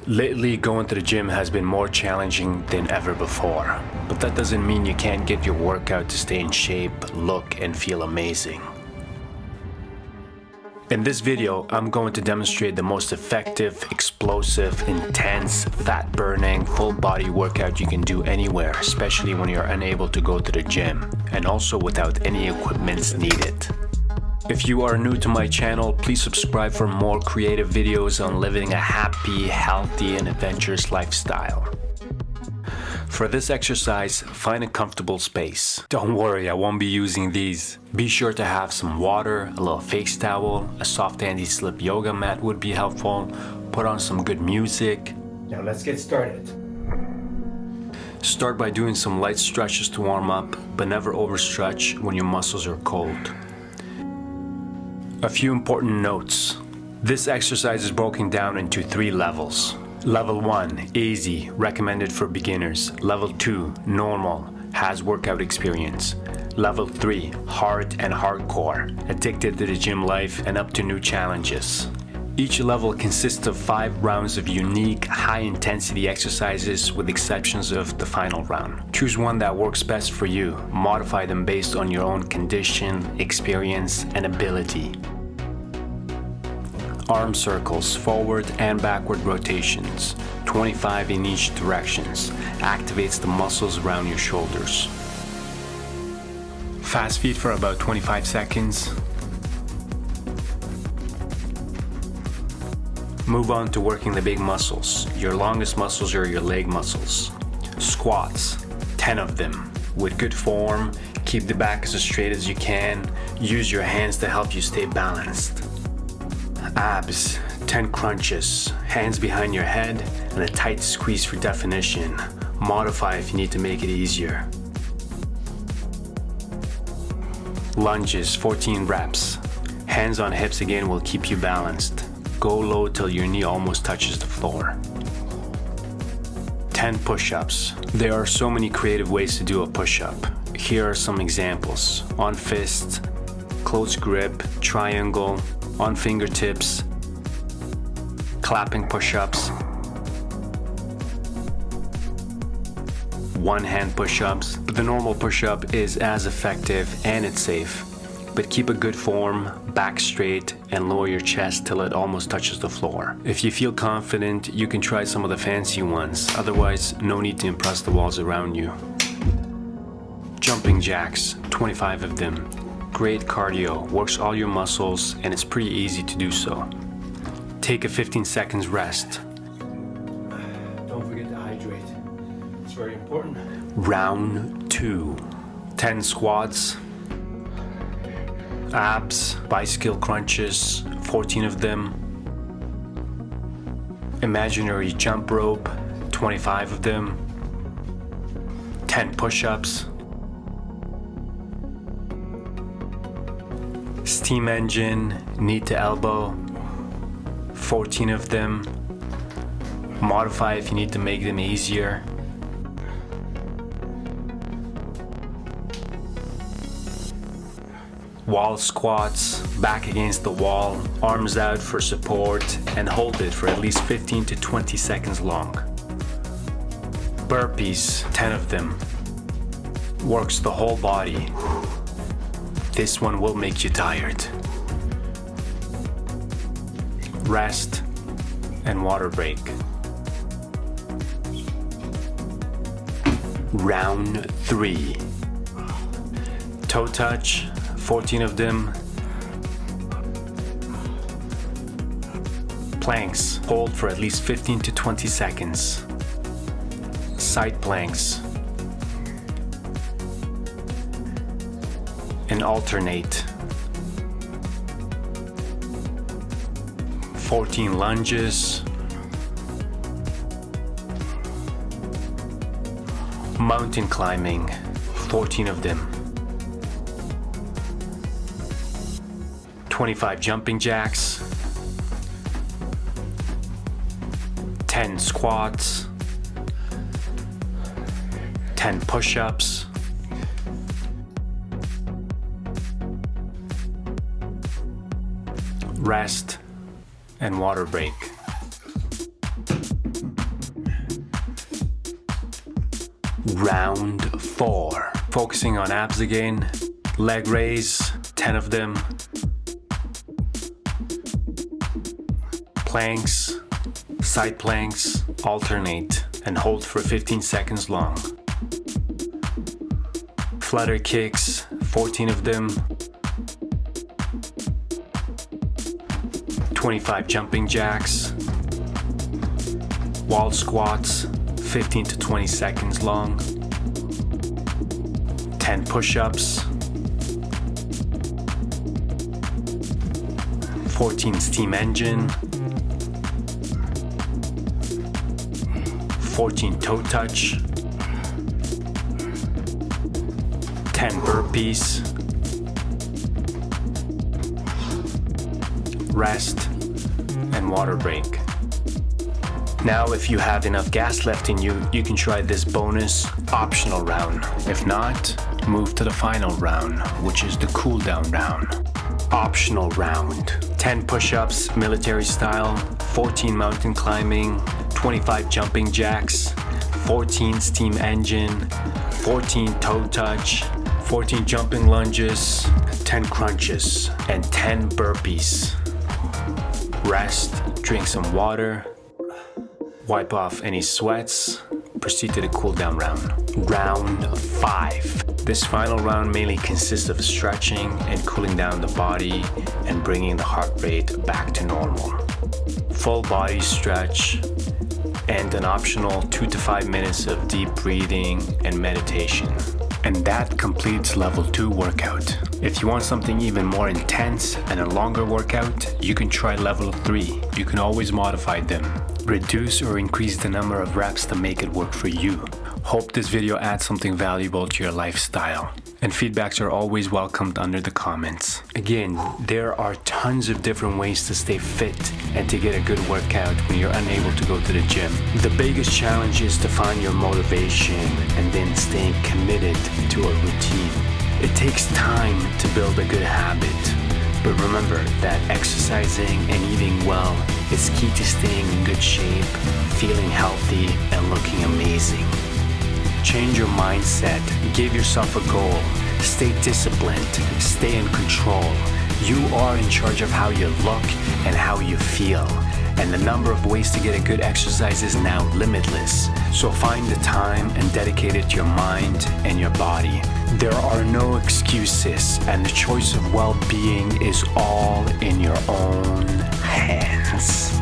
Lately, going to the gym has been more challenging than ever before, but that doesn't mean you can't get your workout to stay in shape, look, and feel amazing. In this video, I'm going to demonstrate the most effective, explosive, intense, fat-burning, full-body workout you can do anywhere, especially when you're unable to go to the gym, and also without any equipment needed. If you are new to my channel, please subscribe for more creative videos on living a happy, healthy, and adventurous lifestyle. For this exercise, find a comfortable space. Don't worry, I won't be using these. Be sure to have some water, a little face towel, a soft anti-slip yoga mat would be helpful. Put on some good music. Now let's get started. Start by doing some light stretches to warm up, but never overstretch when your muscles are cold. A few important notes. This exercise is broken down into 3 levels. Level 1, easy, recommended for beginners. Level 2, normal, has workout experience. Level 3, hard and hardcore, addicted to the gym life and up to new challenges. Each level consists of 5 rounds of unique, high-intensity exercises with exceptions of the final round. Choose one that works best for you. Modify them based on your own condition, experience, and ability. Arm circles, forward and backward rotations, 25 in each directions, activates the muscles around your shoulders. Fast feet for about 25 seconds. Move on to working the big muscles. Your longest muscles are your leg muscles. Squats, 10 of them. With good form, keep the back as straight as you can. Use your hands to help you stay balanced. Abs, 10 crunches, hands behind your head, and a tight squeeze for definition. Modify if you need to make it easier. Lunges, 14 reps. Hands on hips again will keep you balanced. Go low till your knee almost touches the floor. 10 push-ups. There are so many creative ways to do a push-up. Here are some examples. On fist, close grip, triangle, on fingertips, clapping push-ups, one-hand push-ups. But the normal push-up is as effective and it's safe. But keep a good form, back straight, and lower your chest till it almost touches the floor. If you feel confident, you can try some of the fancy ones. Otherwise, no need to impress the walls around you. Jumping jacks, 25 of them. Great cardio, works all your muscles, and it's pretty easy to do so. Take a 15 seconds rest. Don't forget to hydrate. It's very important. Round 2. 10 squats. Abs, bicycle crunches, 14 of them. Imaginary jump rope, 25 of them. 10 push-ups. Steam engine, knee to elbow, 14 of them. Modify if you need to make them easier. Wall squats, back against the wall, arms out for support, and hold it for at least 15 to 20 seconds long. Burpees, 10 of them. Works the whole body. This one will make you tired. Rest and water break. Round 3. Toe touch, 14 of them. Planks, hold for at least 15 to 20 seconds. Side planks. And alternate. 14 lunges. Mountain climbing, 14 of them. 25 jumping jacks. 10 squats. 10 push-ups. Rest and water break. Round 4. Focusing on abs again. Leg raise, 10 of them. Planks, side planks, alternate and hold for 15 seconds long. Flutter kicks, 14 of them. 25 jumping jacks. Wall squats, 15 to 20 seconds long. 10 push-ups. 14 steam engine. 14 toe touch. 10 burpees. Rest and water break. Now, if you have enough gas left in you, you can try this bonus optional round. If not, move to the final round, which is the cool down round. Optional round. 10 push-ups, military style, 14 mountain climbing, 25 jumping jacks, 14 steam engine, 14 toe touch, 14 jumping lunges, 10 crunches, and 10 burpees. Rest, drink some water, wipe off any sweats, proceed to the cool down round. Round 5. This final round mainly consists of stretching and cooling down the body and bringing the heart rate back to normal. Full body stretch and an optional 2 to 5 minutes of deep breathing and meditation. And that completes level 2 workout. If you want something even more intense and a longer workout, you can try level 3. You can always modify them. Reduce or increase the number of reps to make it work for you. Hope this video adds something valuable to your lifestyle. And feedbacks are always welcomed under the comments. Again, there are tons of different ways to stay fit and to get a good workout when you're unable to go to the gym. The biggest challenge is to find your motivation and then staying committed to a routine. It takes time to build a good habit, but remember that exercising and eating well is key to staying in good shape, feeling healthy, and looking amazing. Change your mindset, give yourself a goal, stay disciplined, stay in control. You are in charge of how you look and how you feel. And the number of ways to get a good exercise is now limitless. So find the time and dedicate it to your mind and your body. There are no excuses, and the choice of well-being is all in your own hands.